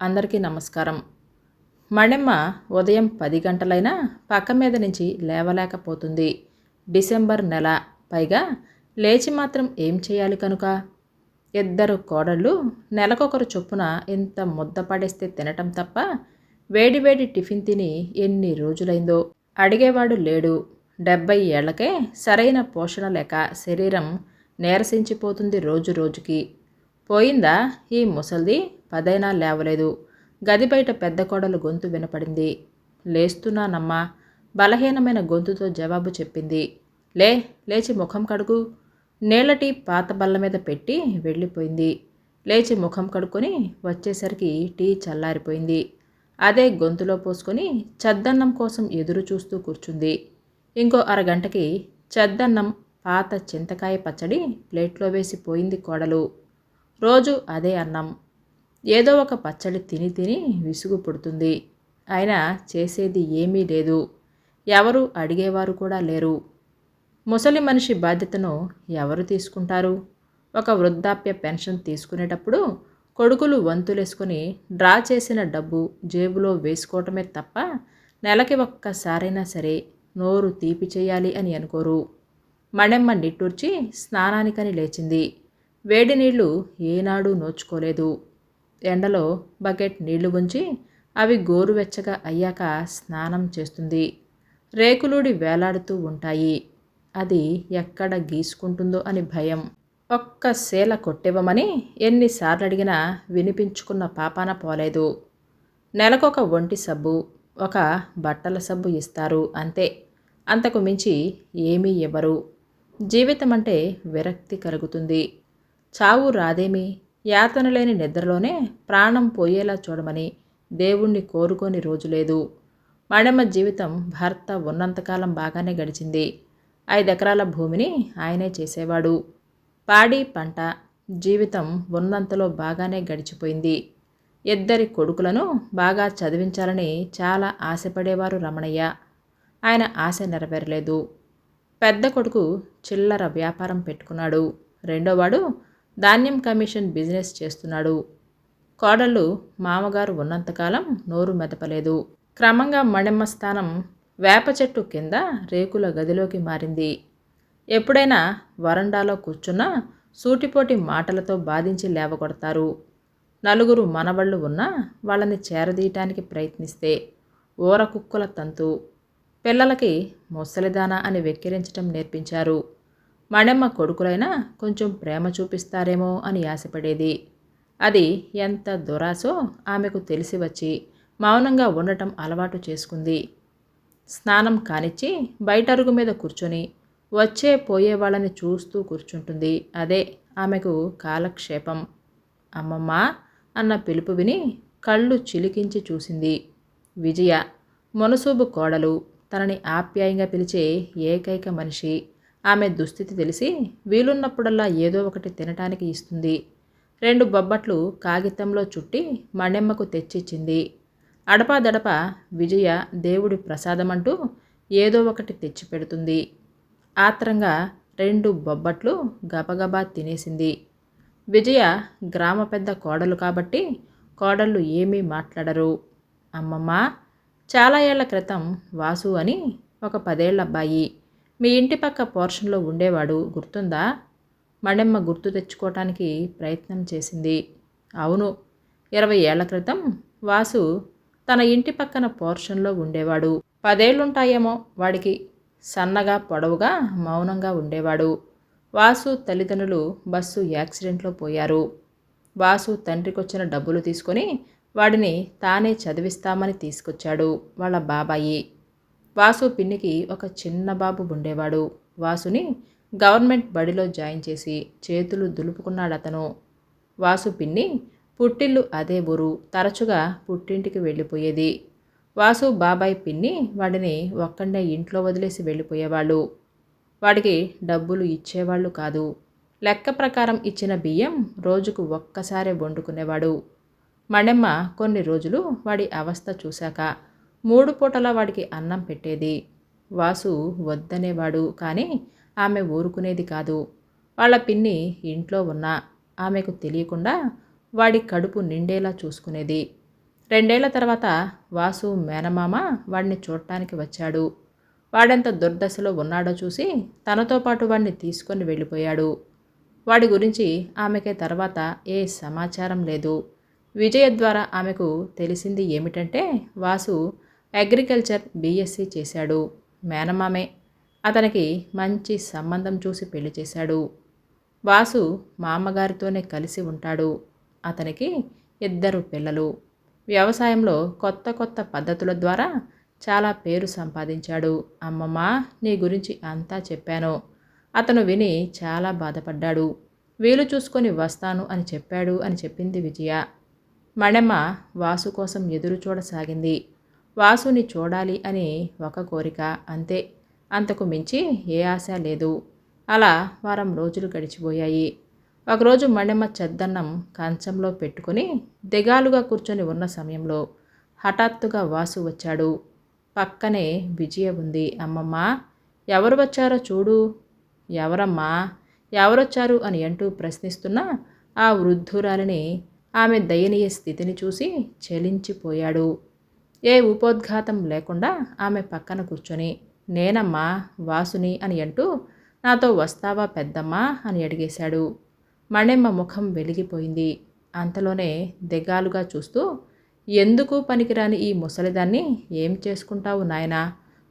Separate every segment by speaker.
Speaker 1: అందరికీ నమస్కారం. మణెమ్మ ఉదయం 10 గంటలైనా పక్క మీద నుంచి లేవలేకపోతుంది. డిసెంబర్ నెల. పైగా లేచి మాత్రం ఏం చేయాలి కనుక? ఇద్దరు కోడళ్ళు నెలకొకరు చొప్పున ఇంత ముద్ద పడేస్తే తినటం తప్ప వేడి వేడి టిఫిన్ తిని ఎన్ని రోజులైందో. అడిగేవాడు లేడు. 70 ఏళ్లకే సరైన పోషణ లేక శరీరం నీరసించిపోతుంది రోజు రోజుకి. పోయిందా ఈ ముసల్ది? 10 అయినా లేవలేదు. గది బయట పెద్ద కోడలు గొంతు వినపడింది. లేస్తున్నానమ్మా, బలహీనమైన గొంతుతో జవాబు చెప్పింది. లేచి ముఖం కడుగు. నీళ్ల టీ పాత బల్ల మీద పెట్టి వెళ్ళిపోయింది. లేచి ముఖం కడుక్కొని వచ్చేసరికి టీ చల్లారిపోయింది. అదే గొంతులో పోసుకొని చద్దన్నం కోసం ఎదురు చూస్తూ కూర్చుంది. ఇంకో అరగంటకి చద్దన్నం, పాత చింతకాయ పచ్చడి ప్లేట్లో వేసి పోయింది కోడలు. రోజు అదే అన్నం. ఏదో ఒక పచ్చడి తిని తిని విసుగు పుడుతుంది. అయినా చేసేది ఏమీ లేదు. ఎవరు అడిగేవారు కూడా లేరు. ముసలి మనిషి బాధ్యతను ఎవరు తీసుకుంటారు? ఒక వృద్ధాప్య పెన్షన్ తీసుకునేటప్పుడు కొడుకులు వంతులేసుకొని డ్రా చేసిన డబ్బు జేబులో వేసుకోవటమే తప్ప నెలకి ఒక్కసారైనా సరే నోరు తీపి చేయాలి అని అనుకోరు. మణెమ్మ నిట్టూర్చి స్నానానికని లేచింది. వేడి నీళ్లు ఏనాడూ నోచుకోలేదు. ఎండలో బకెట్ నీళ్లు ఉంచి అవి గోరువెచ్చగా అయ్యాక స్నానం చేస్తుంది. రేకులూడి వేలాడుతూ ఉంటాయి. అది ఎక్కడ గీసుకుంటుందో అని భయం. ఒక్క శీల కొట్టివ్వమని ఎన్నిసార్లు అడిగినా వినిపించుకున్న పాపాన పోలేదు. నెలకొక ఒంటి సబ్బు, ఒక బట్టల సబ్బు ఇస్తారు అంతే. అంతకు మించి ఏమీ ఇవ్వరు. జీవితం అంటే విరక్తి కలుగుతుంది. చావు రాదేమి? యాతన లేని నిద్రలోనే ప్రాణం పోయేలా చూడమని దేవుణ్ణి కోరుకోని రోజు లేదు. మణెమ్మ జీవితం భర్త ఉన్నంతకాలం బాగానే గడిచింది. 5 ఎకరాల భూమిని ఆయనే చేసేవాడు. పాడి పంట జీవితం ఉన్నంతలో బాగానే గడిచిపోయింది. 2 కొడుకులను బాగా చదివించాలని చాలా ఆశపడేవారు రమణయ్య. ఆయన ఆశ నెరవేరలేదు. పెద్ద కొడుకు చిల్లర వ్యాపారం పెట్టుకున్నాడు. రెండోవాడు ధాన్యం కమిషన్ బిజినెస్ చేస్తున్నాడు. కోడళ్ళు మామగారు ఉన్నంతకాలం నోరు మెదపలేదు. క్రమంగా మణెమ్మ స్థానం వేప చెట్టు కింద రేకుల గదిలోకి మారింది. ఎప్పుడైనా వరండాలో కూర్చున్నా సూటిపోటి మాటలతో బాధించి లేవగొడతారు. నలుగురు మనవళ్ళు ఉన్నా వాళ్ళని చేరదీయటానికి ప్రయత్నిస్తే ఊరకుక్కుల తంతు. పిల్లలకి ముసలిదానా అని వెక్కిరించటం నేర్పించారు. మణెమ్మ కొడుకులైనా కొంచెం ప్రేమ చూపిస్తారేమో అని ఆశపడేది. అది ఎంత దురాశో ఆమెకు తెలిసి వచ్చి మౌనంగా ఉండటం అలవాటు చేసుకుంది. స్నానం కానిచ్చి బయటరుగు మీద కూర్చొని వచ్చే పోయే వాళ్ళని చూస్తూ కూర్చుంటుంది. అదే ఆమెకు కాలక్షేపం. అమ్మమ్మా అన్న పిలుపు విని కళ్ళు చిలికించి చూసింది. విజయ, మునసూబు కోడలు, తనని ఆప్యాయంగా పిలిచే ఏకైక మనిషి. ఆమె దుస్థితి తెలిసి వీలున్నప్పుడల్లా ఏదో ఒకటి తినటానికి ఇస్తుంది. 2 బొబ్బట్లు కాగితంలో చుట్టి మణెమ్మకు తెచ్చిచ్చింది. అడపాదడప విజయ దేవుడి ప్రసాదమంటూ ఏదో ఒకటి తెచ్చిపెడుతుంది. ఆత్రంగా 2 బొబ్బట్లు గబగబా తినేసింది. విజయ గ్రామ పెద్ద కోడలు కాబట్టి కోడళ్ళు ఏమీ మాట్లాడరు. అమ్మమ్మా, చాలా ఏళ్ల క్రితం వాసు అని ఒక 10 ఏళ్ల అబ్బాయి మీ ఇంటి పక్క పోర్షన్లో ఉండేవాడు, గుర్తుందా? మణెమ్మ గుర్తు తెచ్చుకోవటానికి ప్రయత్నం చేసింది. అవును, 20 ఏళ్ల క్రితం వాసు తన ఇంటి పక్కన పోర్షన్లో ఉండేవాడు. 10 ఏళ్లుంటాయేమో వాడికి. సన్నగా పొడవుగా మౌనంగా ఉండేవాడు. వాసు తల్లిదండ్రులు బస్సు యాక్సిడెంట్లో పోయారు. వాసు తండ్రికొచ్చిన డబ్బులు తీసుకొని వాడిని తానే చదివిస్తామని తీసుకొచ్చాడు వాళ్ళ బాబాయి. వాసు పిన్నికి ఒక చిన్న బాబు ఉండేవాడు. వాసుని గవర్నమెంట్ బడిలో జాయిన్ చేసి చేతులు దులుపుకున్నాడతను. వాసు పిన్ని పుట్టిల్లు అదే ఊరు. తరచుగా పుట్టింటికి వెళ్ళిపోయేది. వాసు బాబాయ్ పిన్ని వాడిని ఒక్కడే ఇంట్లో వదిలేసి వెళ్ళిపోయేవాళ్ళు. వాడికి డబ్బులు ఇచ్చేవాళ్ళు కాదు. లెక్క ప్రకారం ఇచ్చిన బియ్యం రోజుకు ఒక్కసారే వండుకునేవాడు. మణెమ్మ కొన్ని రోజులు వాడి అవస్థ చూశాక 3 పూటలా వాడికి అన్నం పెట్టేది. వాసు వద్దనేవాడు కానీ ఆమె ఊరుకునేది కాదు. వాళ్ళ పిన్ని ఇంట్లో ఉన్నా ఆమెకు తెలియకుండా వాడి కడుపు నిండేలా చూసుకునేది. 2 ఏళ్ల తర్వాత వాసు మేనమామ వాడిని చూడటానికి వచ్చాడు. వాడెంత దుర్దశలో ఉన్నాడో చూసి తనతో పాటు వాడిని తీసుకొని వెళ్ళిపోయాడు. వాడి గురించి ఆమెకి తర్వాత ఏ సమాచారం లేదు. విజయ ద్వారా ఆమెకు తెలిసింది ఏమిటంటే వాసు అగ్రికల్చర్ బీఎస్సీ చేశాడు. మేనమామే అతనికి మంచి సంబంధం చూసి పెళ్లి చేశాడు. వాసు మామగారితోనే కలిసి ఉంటాడు. అతనికి 2 పిల్లలు. వ్యవసాయంలో కొత్త కొత్త పద్ధతుల ద్వారా చాలా పేరు సంపాదించాడు. అమ్మమ్మ నీ గురించి అంతా చెప్పాను. అతను విని చాలా బాధపడ్డాడు. వీలు చూసుకొని వస్తాను అని చెప్పాడు అని చెప్పింది విజయ. మణెమ్మ వాసు కోసం ఎదురు చూడసాగింది. వాసుని చూడాలి అని ఒక కోరిక అంతే, అంతకు మించి ఏ ఆశ లేదు. అలా వారం రోజులు గడిచిపోయాయి. ఒకరోజు మణెమ్మ చెద్దన్నం కంచంలో పెట్టుకుని దిగాలుగా కూర్చొని ఉన్న సమయంలో హఠాత్తుగా వాసు వచ్చాడు. పక్కనే విజయ ఉంది. అమ్మమ్మ ఎవరు వచ్చారో చూడు. ఎవరమ్మా, ఎవరొచ్చారు అని అంటూ ప్రశ్నిస్తున్న ఆ వృద్ధురాలిని, ఆమె దయనీయ స్థితిని చూసి చలించిపోయాడు. ఏ ఉపోద్ఘాతం లేకుండా ఆమె పక్కన కూర్చొని నేనమ్మా వాసుని అని అంటూ నాతో వస్తావా పెద్దమ్మా అని అడిగేశాడు. మణెమ్మ ముఖం వెలిగిపోయింది. అంతలోనే దిగాలుగా చూస్తూ ఎందుకు పనికిరాని ఈ ముసలిదాన్ని ఏం చేసుకుంటావు నాయనా,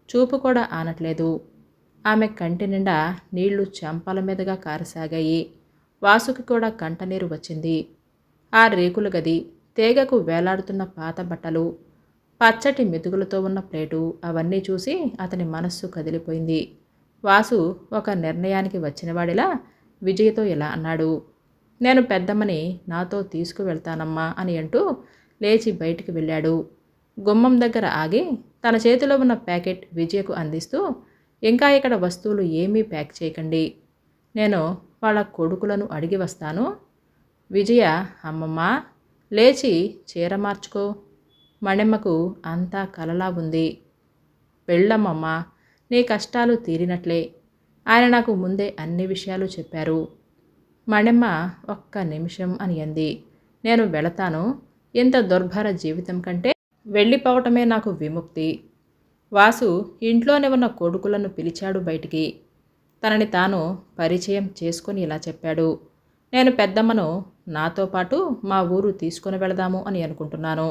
Speaker 1: చూపు కూడా ఆనట్లేదు. ఆమె కంటి నిండా నీళ్లు చెంపల మీదుగా కారసాగాయి. వాసుకి కూడా కంటనీరు వచ్చింది. ఆ రేకుల గది, తీగకు వేలాడుతున్న పాత బట్టలు, పచ్చటి మెతుకులతో ఉన్న ప్లేటు అవన్నీ చూసి అతని మనస్సు కదిలిపోయింది. వాసు ఒక నిర్ణయానికి వచ్చినవాడిలా విజయ్తో ఇలా అన్నాడు. నేను పెద్దమ్మని నాతో తీసుకువెళ్తానమ్మా అని అంటూ లేచి బయటికి వెళ్ళాడు. గుమ్మం దగ్గర ఆగి తన చేతిలో ఉన్న ప్యాకెట్ విజయకు అందిస్తూ ఇంకా ఇక్కడ వస్తువులు ఏమీ ప్యాక్ చేయకండి, నేను వాళ్ళ కొడుకులను అడిగి వస్తాను. విజయ అమ్మమ్మ లేచి చీర మార్చుకో. మణెమ్మకు అంతా కలలా ఉంది. వెళ్ళమ్మమ్మ, నీ కష్టాలు తీరినట్లే. ఆయన నాకు ముందే అన్ని విషయాలు చెప్పారు. మణెమ్మ ఒక్క నిమిషం అని అంది. నేను వెళతాను. ఇంత దుర్భర జీవితం కంటే వెళ్ళిపోవటమే నాకు విముక్తి. వాసు ఇంట్లోనే ఉన్న కొడుకులను పిలిచాడు బయటికి. తనని తాను పరిచయం చేసుకొని ఇలా చెప్పాడు. నేను పెద్దమ్మను నాతో పాటు మా ఊరు తీసుకుని వెళదాము అని అనుకుంటున్నాను.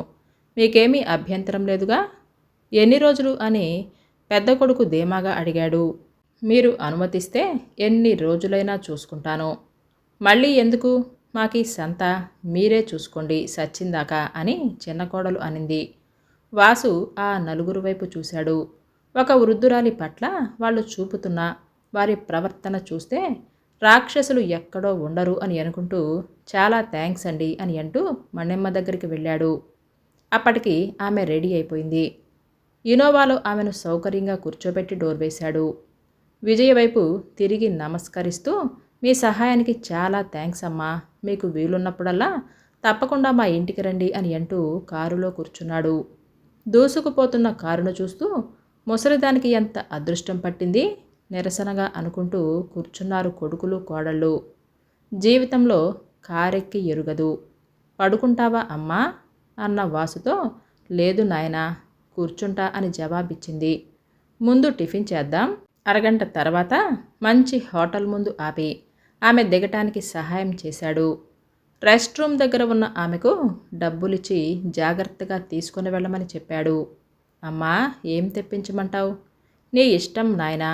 Speaker 1: మీకేమీ అభ్యంతరం లేదుగా? ఎన్ని రోజులు అని పెద్ద కొడుకు ధీమాగా అడిగాడు. మీరు అనుమతిస్తే ఎన్ని రోజులైనా చూసుకుంటాను. మళ్ళీ ఎందుకు, మాకీ సంత మీరే చూసుకోండి సచ్చిందాకా అని చిన్న కోడలు అనింది. వాసు ఆ నలుగురు వైపు చూశాడు. ఒక వృద్ధురాలి పట్ల వాళ్ళు చూపుతున్న వారి ప్రవర్తన చూస్తే రాక్షసులు ఎక్కడో ఉండరు అని అనుకుంటూ చాలా థ్యాంక్స్ అండి అని అంటూ మణెమ్మ దగ్గరికి వెళ్ళాడు. అప్పటికి ఆమె రెడీ అయిపోయింది. ఇనోవాలో ఆమెను సౌకర్యంగా కూర్చోబెట్టి డోర్ వేశాడు. విజయ వైపు తిరిగి నమస్కరిస్తూ మీ సహాయానికి చాలా థ్యాంక్స్ అమ్మా, మీకు వీలున్నప్పుడల్లా తప్పకుండా మా ఇంటికి రండి అని అంటూ కారులో కూర్చున్నాడు. దూసుకుపోతున్న కారును చూస్తూ ముసలిదానికి ఎంత అదృష్టం పట్టింది నిరసనగా అనుకుంటూ కూర్చున్నారు కొడుకులు కోడళ్ళు. జీవితంలో కారెక్కి ఎరుగదు. పడుకుంటావా అమ్మా అన్న వాసుతో లేదు నాయనా, కూర్చుంటా అని జవాబిచ్చింది. ముందు టిఫిన్ చేద్దాం. అరగంట తర్వాత మంచి హోటల్ ముందు ఆపి ఆమె దిగటానికి సహాయం చేశాడు. రెస్ట్ రూమ్ దగ్గర ఉన్న ఆమెకు డబ్బులిచ్చి జాగ్రత్తగా తీసుకుని వెళ్ళమని చెప్పాడు. అమ్మా ఏం తెప్పించమంటావు? నీ ఇష్టం నాయనా.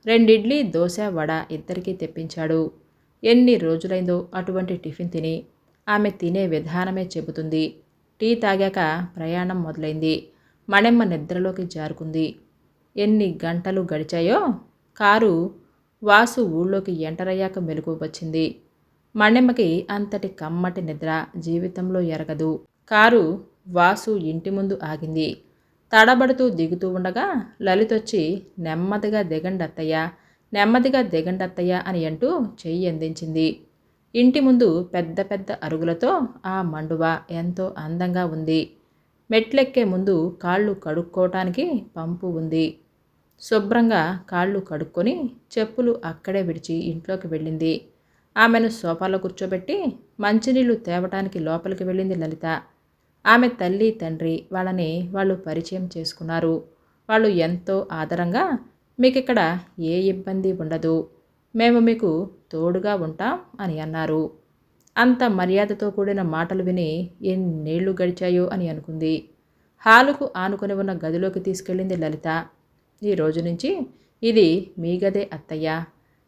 Speaker 1: 2 ఇడ్లీ దోశ వడ ఇద్దరికీ తెప్పించాడు. ఎన్ని రోజులైందో అటువంటి టిఫిన్ తిని. ఆమె తినే విధానమే చెబుతుంది. టీ తాగాక ప్రయాణం మొదలైంది. మణెమ్మ నిద్రలోకి జారుకుంది. ఎన్ని గంటలు గడిచాయో. కారు వాసు ఊళ్ళోకి ఎంటరయ్యాక మెలకువ వచ్చింది. మణెమ్మకి అంతటి కమ్మటి నిద్ర జీవితంలో ఎరగదు. కారు వాసు ఇంటి ముందు ఆగింది. తడబడుతూ దిగుతూ ఉండగా లలితొచ్చి నెమ్మదిగా దిగండత్తయ్య, నెమ్మదిగా దిగండత్తయ్య అని అంటూ చెయ్యి అందించింది. ఇంటి ముందు పెద్ద పెద్ద అరుగులతో ఆ మండువ ఎంతో అందంగా ఉంది. మెట్లెక్కే ముందు కాళ్ళు కడుక్కోవటానికి పంపు ఉంది. శుభ్రంగా కాళ్ళు కడుక్కొని చెప్పులు అక్కడే విడిచి ఇంట్లోకి వెళ్ళింది. ఆమెను సోఫాలో కూర్చోబెట్టి మంచినీళ్లు తేవటానికి లోపలికి వెళ్ళింది లలిత. ఆమె తల్లి తండ్రి వాళ్ళని వాళ్ళు పరిచయం చేసుకున్నారు. వాళ్ళు ఎంతో ఆదరంగా మీకిక్కడ ఏ ఇబ్బంది ఉండదు, మేము మీకు తోడుగా ఉంటాం అని అన్నారు. అంత మర్యాదతో కూడిన మాటలు విని ఎన్నేళ్లు గడిచాయో అని అనుకుంది. హాలుకు ఆనుకొని ఉన్న గదిలోకి తీసుకెళ్ళింది లలిత. ఈ రోజు నుంచి ఇది మీ గదే అత్తయ్య,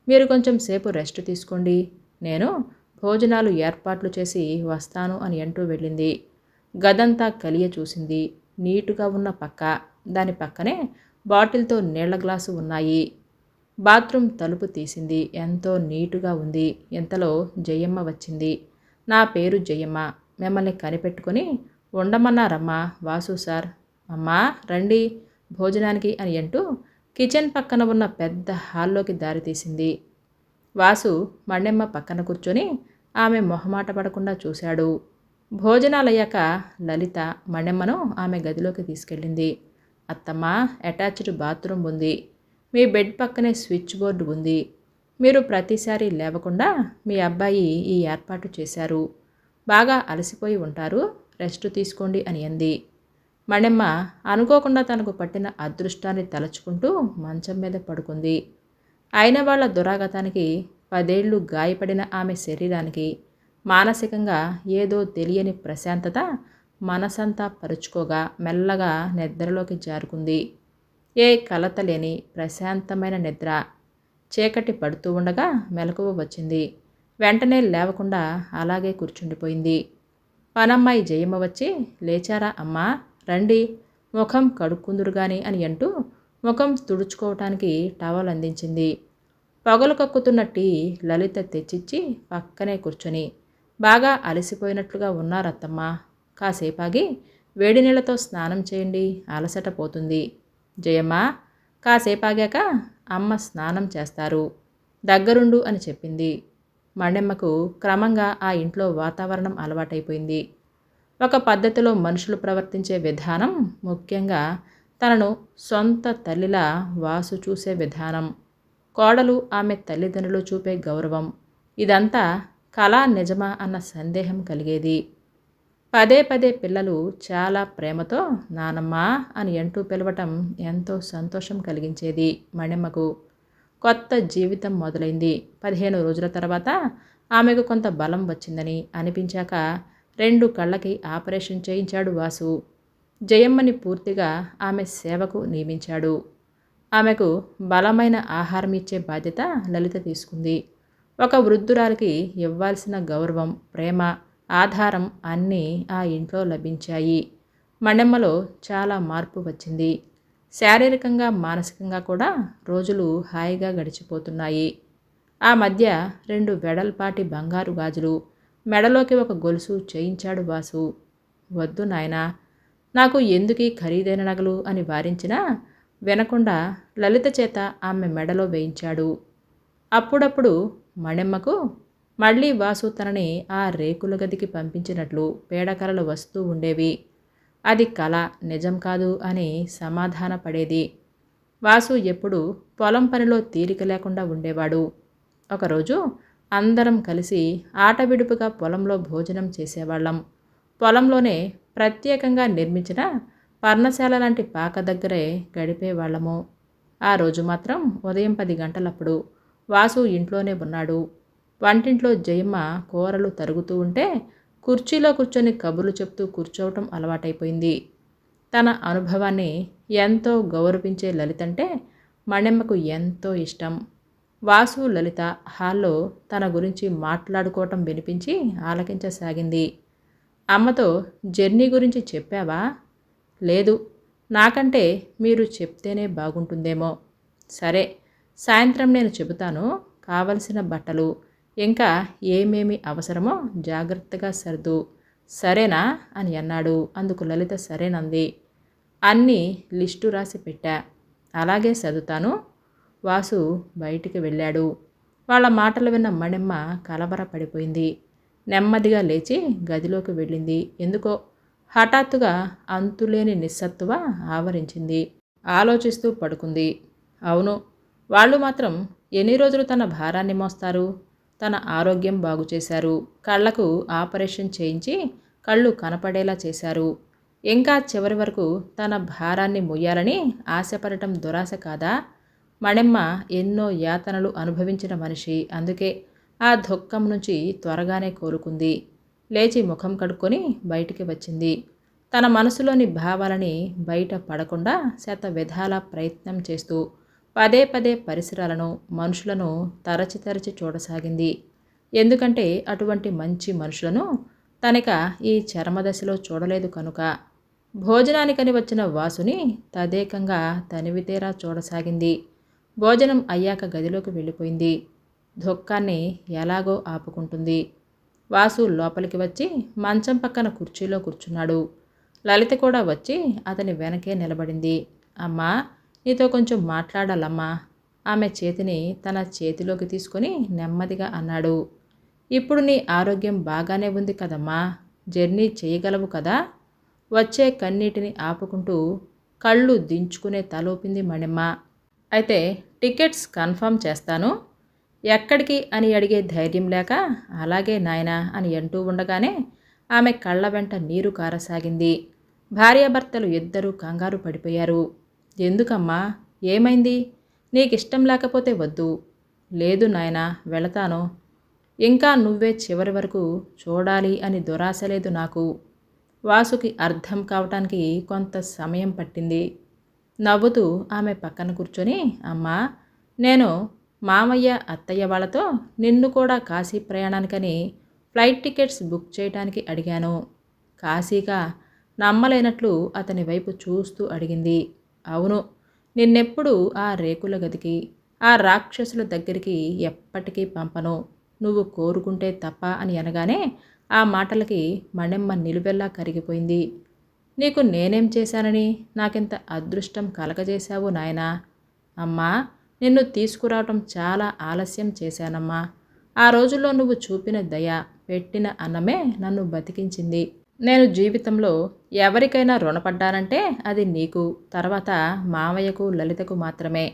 Speaker 1: మీరు కొంచెం సేపు రెస్ట్ తీసుకోండి, నేను భోజనాలు ఏర్పాట్లు చేసి వస్తాను అని అంటూ వెళ్ళింది. గదంతా కలియ చూసింది. నీటుగా ఉన్న పక్క, దాని పక్కనే బాటిల్తో నీళ్ల గ్లాసు ఉన్నాయి. బాత్రూమ్ తలుపు తీసింది. ఎంతో నీటుగా ఉంది. ఇంతలో జయమ్మ వచ్చింది. నా పేరు జయమ్మ, మిమ్మల్ని కనిపెట్టుకొని ఉండమన్నారమ్మా వాసు సార్. అమ్మా రండి భోజనానికి అని అంటూ కిచెన్ పక్కన ఉన్న పెద్ద హాల్లోకి దారితీసింది. వాసు మణెమ్మ పక్కన కూర్చొని ఆమె మొహమాట పడకుండా చూశాడు. భోజనాలయ్యాక లలిత మణెమ్మను ఆమె గదిలోకి తీసుకెళ్ళింది. అత్తమ్మ, అటాచ్డ్ బాత్రూమ్ ఉంది, మీ బెడ్ పక్కనే స్విచ్ బోర్డు ఉంది, మీరు ప్రతిసారి లేవకుండా మీ అబ్బాయి ఈ ఏర్పాటు చేశారు, బాగా అలసిపోయి ఉంటారు, రెస్ట్ తీసుకోండి అని అంది. మణెమ్మ అనుకోకుండా తనకు పట్టిన అదృష్టాన్ని తలుచుకుంటూ మంచం మీద పడుకుంది. అయిన వాళ్ళ దురాగతానికి 10 ఏళ్లు గాయపడిన ఆమె శరీరానికి మానసికంగా ఏదో తెలియని ప్రశాంతత మనసంతా పరుచుకోగా మెల్లగా నిద్రలోకి జారుకుంది. ఏ కలత లేని ప్రశాంతమైన నిద్ర. చీకటి పడుతూ ఉండగా మెలకువ వచ్చింది. వెంటనే లేవకుండా అలాగే కూర్చుండిపోయింది. పనమ్మాయి జయమ్మ వచ్చి, లేచారా అమ్మా, రండి ముఖం కడుక్కుందురుగాని అని అంటూ ముఖం తుడుచుకోవటానికి టవల్ అందించింది. పొగలు కక్కుతున్న టీ లలిత తెచ్చిచ్చి పక్కనే కూర్చొని, బాగా అలసిపోయినట్లుగా ఉన్నారత్తమ్మ, కాసేపాగి వేడి నీళ్లతో స్నానం చేయండి, అలసట పోతుంది. జయమ్మ, కాసేపాగాక అమ్మ స్నానం చేస్తారు, దగ్గరుండు అని చెప్పింది. మణెమ్మకు క్రమంగా ఆ ఇంట్లో వాతావరణం అలవాటైపోయింది. ఒక పద్ధతిలో మనుషులు ప్రవర్తించే విధానం, ముఖ్యంగా తనను సొంత తల్లిలా వాసు చూసే విధానం, కోడలు ఆమె తల్లిదండ్రులు చూపే గౌరవం, ఇదంతా కళా నిజమా అన్న సందేహం కలిగేది. పదే పదే పిల్లలు చాలా ప్రేమతో నానమ్మా అని అంటూ పిలవటం ఎంతో సంతోషం కలిగించేది మణెమ్మకు. కొత్త జీవితం మొదలైంది. 15 రోజుల తర్వాత ఆమెకు కొంత బలం వచ్చిందని అనిపించాక 2 కళ్ళకి ఆపరేషన్ చేయించాడు వాసు. జయమ్మని పూర్తిగా ఆమె సేవకు నియమించాడు. ఆమెకు బలమైన ఆహారం ఇచ్చే బాధ్యత లలిత తీసుకుంది. ఒక వృద్ధురాలికి ఇవ్వాల్సిన గౌరవం, ప్రేమ, ఆధారం అన్నీ ఆ ఇంట్లో లభించాయి. మణెమ్మలో చాలా మార్పు వచ్చింది. శారీరకంగా మానసికంగా కూడా రోజులు హాయిగా గడిచిపోతున్నాయి. ఆ మధ్య 2 వెడల్పాటి బంగారు గాజులు, మెడలోకి ఒక గొలుసు చేయించాడు వాసు. వద్దు నాయనా, నాకు ఎందుకీ ఖరీదైన నగలు అని వారించినా వినకుండా లలిత చేత ఆమె మెడలో వేయించాడు. అప్పుడప్పుడు మణెమ్మకు మళ్ళీ వాసు తనని ఆ రేకుల గదికి పంపించినట్లు పీడకలలు వస్తూ ఉండేవి. అది కళ, నిజం కాదు అని సమాధాన పడేది. వాసు ఎప్పుడు పొలం పనిలో తీరిక లేకుండా ఉండేవాడు. ఒకరోజు అందరం కలిసి ఆటవిడుపుగా పొలంలో భోజనం చేసేవాళ్ళం. పొలంలోనే ప్రత్యేకంగా నిర్మించిన పర్ణశాల లాంటి పాక దగ్గరే గడిపేవాళ్ళము. ఆ రోజు మాత్రం ఉదయం 10 గంటలప్పుడు వాసు ఇంట్లోనే ఉన్నాడు. వంటింట్లో జయమ్మ కూరలు తరుగుతూ ఉంటే కుర్చీలో కూర్చొని కబుర్లు చెప్తూ కూర్చోవటం అలవాటైపోయింది. తన అనుభవాన్ని ఎంతో గౌరవించే లలితంటే మణెమ్మకు ఎంతో ఇష్టం. వాసు లలిత హాల్లో తన గురించి మాట్లాడుకోవటం వినిపించి ఆలకించసాగింది. అమ్మతో జర్నీ గురించి చెప్పావా? లేదు, నాకంటే మీరు చెప్తేనే బాగుంటుందేమో. సరే, సాయంత్రం నేను చెబుతాను. కావలసిన బట్టలు ఇంకా ఏమేమి అవసరమో జాగ్రత్తగా సర్దు, సరేనా అని అన్నాడు. అందుకు లలిత సరేనంది. అన్నీ లిస్టు రాసి పెట్టా, అలాగే చదువుతాను. వాసు బయటికి వెళ్ళాడు. వాళ్ళ మాటలు విన్న మణెమ్మ కలవరపడిపోయింది. నెమ్మదిగా లేచి గదిలోకి వెళ్ళింది. ఎందుకో హఠాత్తుగా అంతులేని నిస్సత్తువ ఆవరించింది. ఆలోచిస్తూ పడుకుంది. అవును, వాళ్ళు మాత్రం ఎన్ని రోజులు తన భారాన్ని మోస్తారు? తన ఆరోగ్యం బాగు చేశారు, కళ్ళకు ఆపరేషన్ చేయించి కళ్ళు కనపడేలా చేశారు. ఇంకా చివరి వరకు తన భారాన్ని మొయ్యాలని ఆశపడటం దురాశ కాదా? మణెమ్మ ఎన్నో యాతనలు అనుభవించిన మనిషి. అందుకే ఆ దుఃఖం నుంచి త్వరగానే కోలుకుంది. లేచి ముఖం కడుక్కొని బయటికి వచ్చింది. తన మనసులోని భావాలని బయట పడకుండా శత విధాల ప్రయత్నం చేస్తూ పదే పదే పరిసరాలను, మనుషులను తరచి తరచి చూడసాగింది. ఎందుకంటే అటువంటి మంచి మనుషులను తనక ఈ చరమదశలో చూడలేదు కనుక. భోజనానికని వచ్చిన వాసుని తదేకంగా తనివితేరా చూడసాగింది. భోజనం అయ్యాక గదిలోకి వెళ్ళిపోయింది. దుఃఖాన్ని ఎలాగో ఆపుకుంటుంది. వాసు లోపలికి వచ్చి మంచం పక్కన కుర్చీలో కూర్చున్నాడు. లలిత కూడా వచ్చి అతని వెనకే నిలబడింది. అమ్మా, నీతో కొంచెం మాట్లాడాలమ్మా. ఆమె చేతిని తన చేతిలోకి తీసుకొని నెమ్మదిగా అన్నాడు. ఇప్పుడు నీ ఆరోగ్యం బాగానే ఉంది కదమ్మా, జర్నీ చేయగలవు కదా? వచ్చే కన్నీటిని ఆపుకుంటూ కళ్ళు దించుకునే తలూపింది మణిమ్మ. అయితే టికెట్స్ కన్ఫర్మ్ చేస్తాను. ఎక్కడికి అని అడిగే ధైర్యం లేక అలాగే నాయనా అని అంటూ ఉండగానే ఆమె కళ్ళ వెంట నీరు కారసాగింది. భార్యాభర్తలు ఇద్దరూ కంగారు పడిపోయారు. ఎందుకమ్మా, ఏమైంది? నీకిష్టం లేకపోతే వద్దు. లేదు నాయనా, వెళతాను. ఇంకా నువ్వే చివరి వరకు చూడాలి అని దురాశ లేదు నాకు. వాసుకి అర్థం కావటానికి కొంత సమయం పట్టింది. నవ్వుతూ ఆమె పక్కన కూర్చొని, అమ్మా, నేను మామయ్య అత్తయ్య వాళ్ళతో నిన్ను కూడా కాశీ ప్రయాణానికని ఫ్లైట్ టికెట్స్ బుక్ చేయడానికి అడిగాను. కాశీగా నమ్మలేనట్లు అతని వైపు చూస్తూ అడిగింది. అవును, నిన్నెప్పుడు ఆ రేకుల గదికి, ఆ రాక్షసుల దగ్గరికి ఎప్పటికీ పంపను, నువ్వు కోరుకుంటే తప్ప అని అనగానే ఆ మాటలకి మణెమ్మ నిలువెల్లా కరిగిపోయింది. నీకు నేనేం చేశానని నాకింత అదృష్టం కలగజేశావు నాయనా? అమ్మా, నిన్ను తీసుకురావటం చాలా ఆలస్యం చేశానమ్మా. ఆ రోజుల్లో నువ్వు చూపిన దయ, పెట్టిన అన్నమే నన్ను బతికించింది. నేను జీవితంలో ఎవరికైనా రుణపడ్డానంటే అది నీకు, తర్వాత మావయ్యకు, లలితకు మాత్రమే.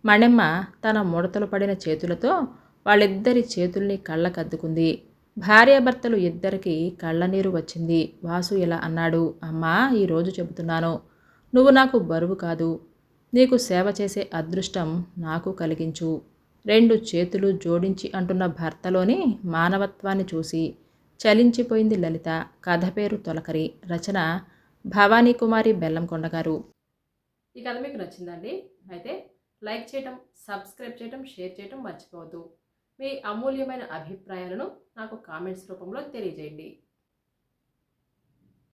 Speaker 1: మణెమ్మ తన ముడతలు పడిన చేతులతో వాళ్ళిద్దరి చేతుల్ని కళ్ళకద్దుకుంది. భార్యాభర్తలు ఇద్దరికీ కళ్ళనీరు వచ్చింది. వాసు ఇలా అన్నాడు. అమ్మా, ఈరోజు చెబుతున్నాను, నువ్వు నాకు బరువు కాదు. నీకు సేవ చేసే అదృష్టం నాకు కలిగించు. రెండు చేతులు జోడించి అంటున్న భర్తలోని మానవత్వాన్ని చూసి చలించిపోయింది లలిత. కథ పేరు తొలకరి. రచన భవానీ కుమారి బెల్లంకొండ గారు. ఈ కథ మీకు నచ్చిందండి? అయితే లైక్ చేయటం, సబ్స్క్రైబ్ చేయటం, షేర్ చేయటం మర్చిపోవద్దు. మీ అమూల్యమైన అభిప్రాయాలను నాకు కామెంట్స్ రూపంలో తెలియజేయండి.